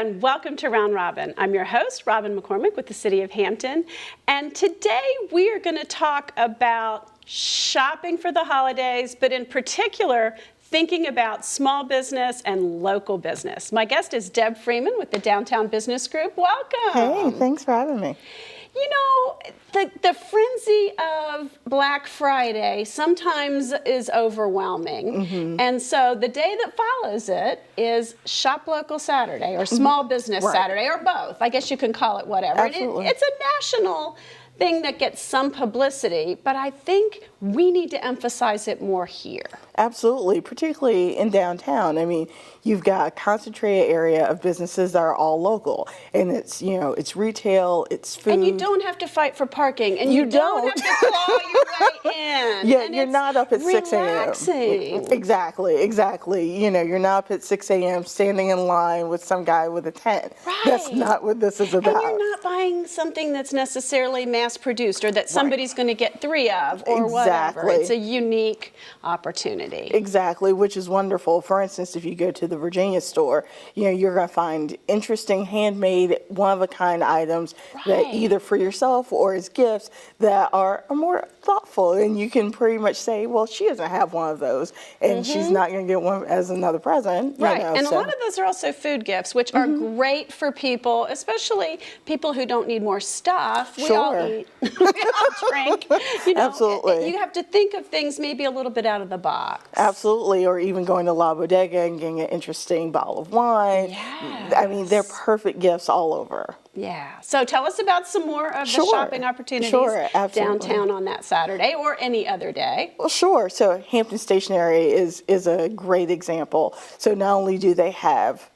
and welcome to Round Robin. I'm your host, Robin McCormick with the City of Hampton, and today we are going to talk about shopping for the holidays, but in particular, thinking about small business and local business. My guest is Deb Freeman with the Downtown Business Group. Welcome. Hey, thanks for having me. You know, the frenzy of Black Friday sometimes is overwhelming. Mm-hmm. And so the day that follows it is Shop Local Saturday or Small Business Saturday, or both. I guess you can call it whatever. Absolutely. It's a national thing that gets some publicity, but I think we need to emphasize it more here. Absolutely, particularly in downtown. I mean, you've got a concentrated area of businesses that are all local, and it's, you know, it's retail, it's food. And you don't have to fight for parking, and you don't have to claw your way in. Yeah, and you're not up at 6 a.m. Relaxing. Exactly. You know, you're not up at 6 a.m. standing in line with some guy with a tent. Right. That's not what this is about. And you're not buying something that's necessarily mass-produced or that somebody's going to get 3 of or whatever. It's a unique opportunity. Exactly, which is wonderful. For instance, if you go to the Virginia store, you know, you're going to find interesting handmade, one-of-a-kind items that either for yourself or as gifts that are more thoughtful. And you can pretty much say, well, she doesn't have one of those, and she's not going to get one as another present. Right, You know, and a lot of those are also food gifts, which are great for people, especially people who don't need more stuff. We all eat, we all drink. You know, Absolutely. You have to think of things maybe a little bit out of the box. Absolutely, or even going to La Bodega and getting an interesting bottle of wine. Yes. I mean, they're perfect gifts all over. Yeah. So tell us about some more of the shopping opportunities downtown on that Saturday or any other day. Well, sure. So Hampton Stationery is a great example. So not only do they have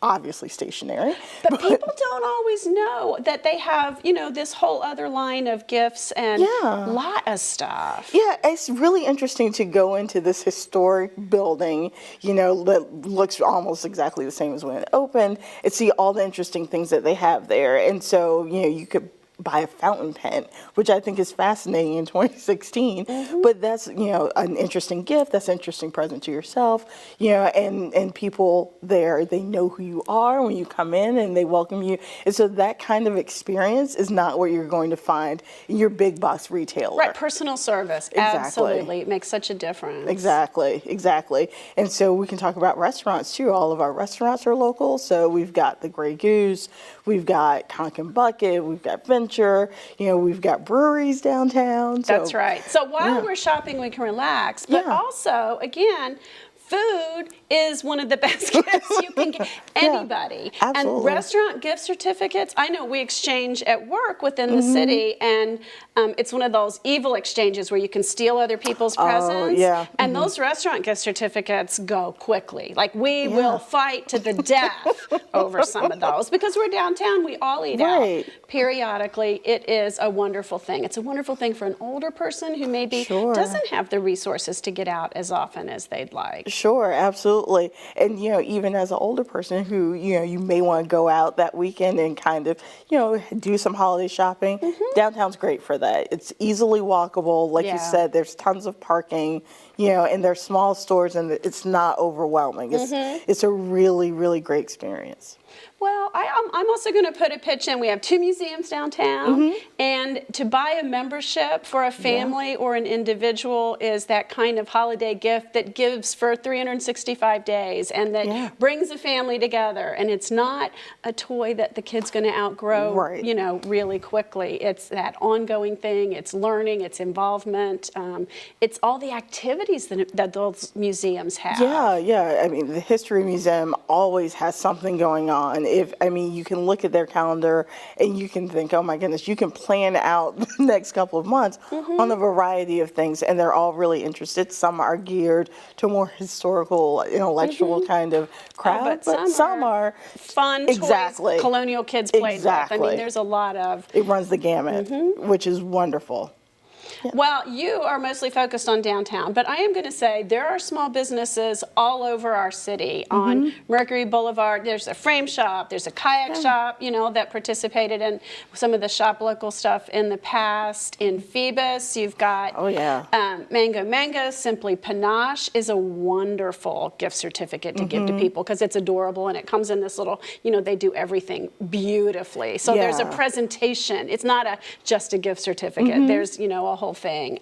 obviously stationery, but people don't always know that they have, you know, this whole other line of gifts and a lot of stuff. Yeah, it's really interesting to go into this historic building, you know, that looks almost exactly the same as when it opened, and see all the interesting things that they have there. And so, you know, you could buy a fountain pen, which I think is fascinating in 2016. But that's, you know, an interesting gift. That's an interesting present to yourself, you know, and people there, they know who you are when you come in and they welcome you. And so that kind of experience is not what you're going to find in your big box retailer. Right, personal service. Exactly. Absolutely. It makes such a difference. Exactly. And so we can talk about restaurants too. All of our restaurants are local. So we've got the Grey Goose, we've got Conch and Bucket, we've got Venture, you know, we've got breweries downtown. So, that's right. So while we're shopping, we can relax. But also, again, food is one of the best gifts you can get anybody. Absolutely. And restaurant gift certificates, I know we exchange at work within the city, and it's one of those evil exchanges where you can steal other people's presents. And those restaurant gift certificates go quickly. Like, we will fight to the death over some of those because we're downtown. We all eat out periodically. It is a wonderful thing. It's a wonderful thing for an older person who maybe doesn't have the resources to get out as often as they'd like. Sure, absolutely. And, you know, even as an older person who, you know, you may want to go out that weekend and kind of, you know, do some holiday shopping, downtown's great for that. It's easily walkable. Like you said, there's tons of parking, you know, and there's small stores and it's not overwhelming. It's a really, really great experience. Well, I'm also going to put a pitch in. We have 2 museums downtown, and to buy a membership for a family or an individual is that kind of holiday gift that gives for 365 days and that brings a family together. And it's not a toy that the kid's going to outgrow, you know, really quickly. It's that ongoing thing. It's learning. It's involvement. It's all the activities that those museums have. Yeah. I mean, the History Museum always has something going on. You can look at their calendar and you can think, oh my goodness, you can plan out the next couple of months on a variety of things, and they're all really interested. Some are geared to a more historical, intellectual kind of crowd, but some are fun toys colonial kids played with. I mean, there's a lot of... It runs the gamut, which is wonderful. Well, you are mostly focused on downtown, but I am going to say there are small businesses all over our city. On Mercury Boulevard, there's a frame shop, there's a kayak shop, that participated in some of the Shop Local stuff in the past. In Phoebus, you've got Mango, Simply Panache is a wonderful gift certificate to give to people because it's adorable and it comes in this little, they do everything beautifully. So there's a presentation. It's not just a gift certificate. There's, a whole thing.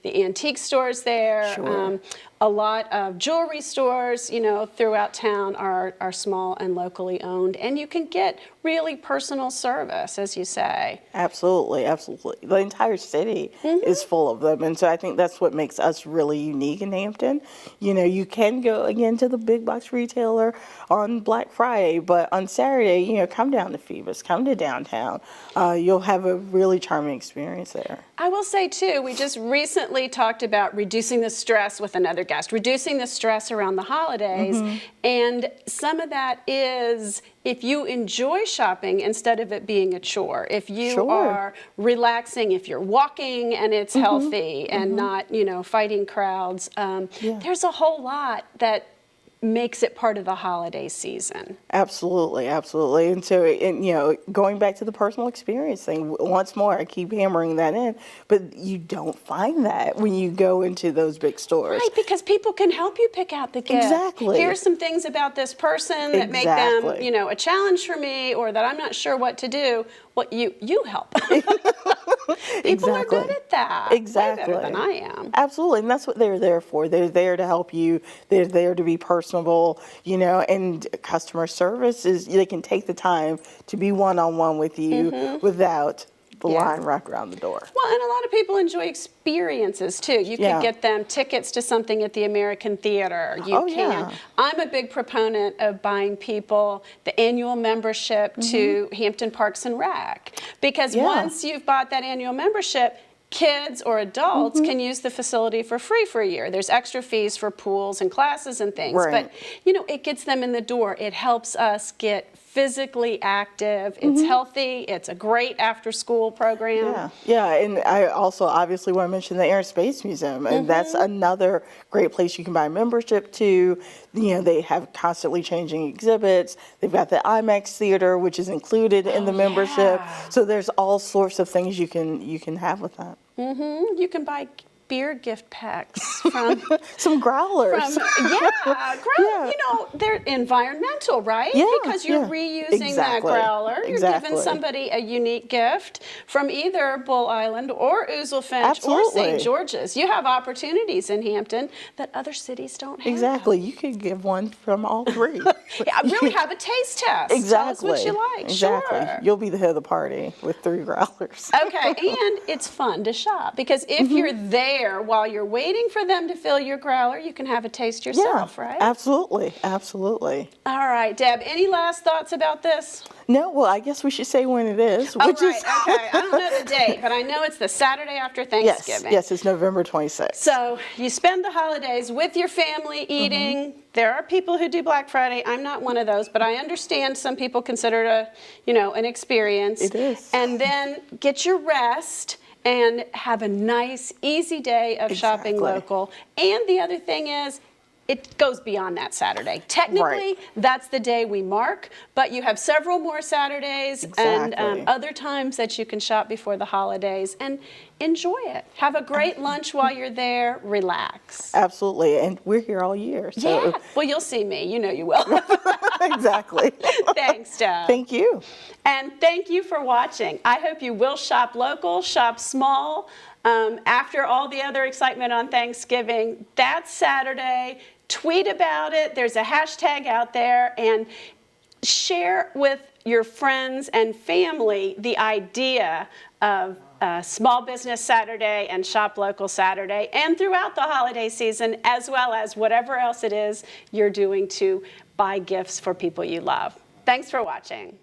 The antique stores there, a lot of jewelry stores, throughout town are small and locally owned. And you can get really personal service, as you say. Absolutely, absolutely. The entire city is full of them. And so I think that's what makes us really unique in Hampton. You can go again to the big box retailer on Black Friday, but on Saturday, come down to Phoebus, come to downtown. You'll have a really charming experience there. I will say, too, we just recently talked about reducing the stress with another guest, reducing the stress around the holidays. And some of that is if you enjoy shopping instead of it being a chore, if you are relaxing, if you're walking and it's healthy and not, fighting crowds, there's a whole lot that makes it part of the holiday season. Absolutely, absolutely. And so, going back to the personal experience thing, once more, I keep hammering that in, but you don't find that when you go into those big stores. Right, because people can help you pick out the gift. Exactly. Here's some things about this person that make them, a challenge for me or that I'm not sure what to do. Well, you help. People are good at that. Exactly. Way better than I am. Absolutely, and that's what they're there for. They're there to help you. They're there to be personable, and customer service is they can take the time to be one-on-one with you without the line right around the door. Well, and a lot of people enjoy experiences too. You could get them tickets to something at the American Theater. You can. I'm a big proponent of buying people the annual membership to Hampton Parks and Rec because once you've bought that annual membership, kids or adults can use the facility for free for a year. There's extra fees for pools and classes and things, but it gets them in the door. It helps us get physically active. It's healthy. It's a great after-school program. Yeah, and I also obviously want to mention the Air and Space Museum, and that's another great place you can buy membership to. They have constantly changing exhibits. They've got the IMAX theater, which is included in the membership. So there's all sorts of things you can have with that. You can buy beer gift packs from some growlers. They're environmental, right? Because you're reusing that growler. You're giving somebody a unique gift from either Bull Island or Ouzelfinch or St. George's. You have opportunities in Hampton that other cities don't have. Exactly. You could give one from all three. Really have a taste test. Exactly. Tell us what you like. Exactly. Sure. You'll be the head of the party with 3 growlers. Okay, and it's fun to shop because if you're there while you're waiting for them to fill your growler, you can have a taste yourself, right? Absolutely, absolutely. All right, Deb, any last thoughts about this? No, well, I guess we should say when it is. Okay. I don't know the date, but I know it's the Saturday after Thanksgiving. Yes, it's November 26th. So you spend the holidays with your family eating. There are people who do Black Friday. I'm not one of those, but I understand some people consider it an experience. It is. And then get your rest and have a nice, easy day of shopping local. And the other thing is, it goes beyond that Saturday. Technically, that's the day we mark, but you have several more Saturdays and other times that you can shop before the holidays and enjoy it. Have a great lunch while you're there. Relax. Absolutely, and we're here all year. So. Well, you'll see me. You know you will. Exactly. Thanks, Deb. Thank you. And thank you for watching. I hope you will shop local, shop small. After all the other excitement on Thanksgiving, that's Saturday. Tweet about it. There's a hashtag out there, and share with your friends and family the idea of Small Business Saturday and Shop Local Saturday, and throughout the holiday season, as well as whatever else it is you're doing to buy gifts for people you love. Thanks for watching.